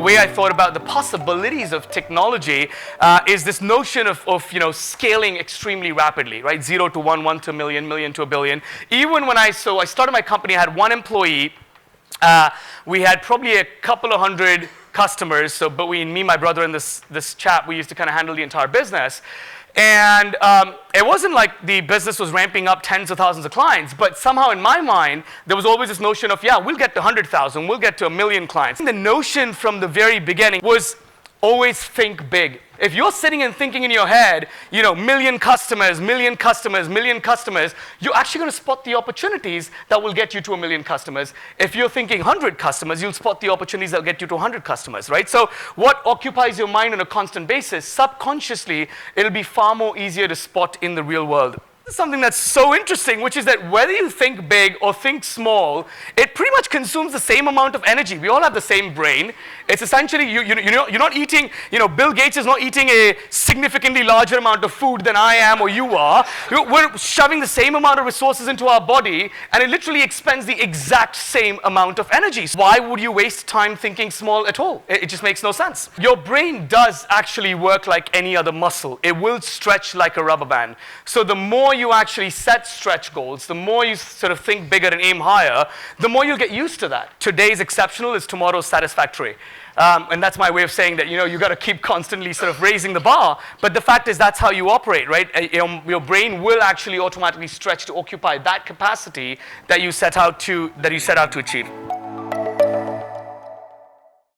way I thought about the possibilities of technology is this notion of scaling extremely rapidly, right? 0 to 1, 1 to a million, million to a billion. Even when I started my company, I had one employee. We had probably a couple of hundred customers. So between me, my brother, and this chap, we used to kind of handle the entire business. And it wasn't like the business was ramping up tens of thousands of clients, but somehow in my mind, there was always this notion of, yeah, we'll get to 100,000, we'll get to 1 million clients. And the notion from the very beginning was always think big. If you're sitting and thinking in your head, million customers, million customers, million customers, you're actually going to spot the opportunities that will get you to 1 million customers. If you're thinking 100 customers, you'll spot the opportunities that will get you to 100 customers, right? So what occupies your mind on a constant basis, subconsciously, it'll be far more easier to spot in the real world. Something that's so interesting, which is that whether you think big or think small, it pretty much consumes the same amount of energy. We all have the same brain. It's essentially, you're not eating, Bill Gates is not eating a significantly larger amount of food than I am or you are. We're shoving the same amount of resources into our body, and it literally expends the exact same amount of energy. So why would you waste time thinking small at all? It just makes no sense. Your brain does actually work like any other muscle. It will stretch like a rubber band. So the more you actually set stretch goals, the more you sort of think bigger and aim higher, the more you'll get used to that. Today's exceptional is tomorrow's satisfactory. And that's my way of saying that, you got to keep constantly sort of raising the bar. But the fact is that's how you operate, right? Your brain will actually automatically stretch to occupy that capacity that you set out to achieve.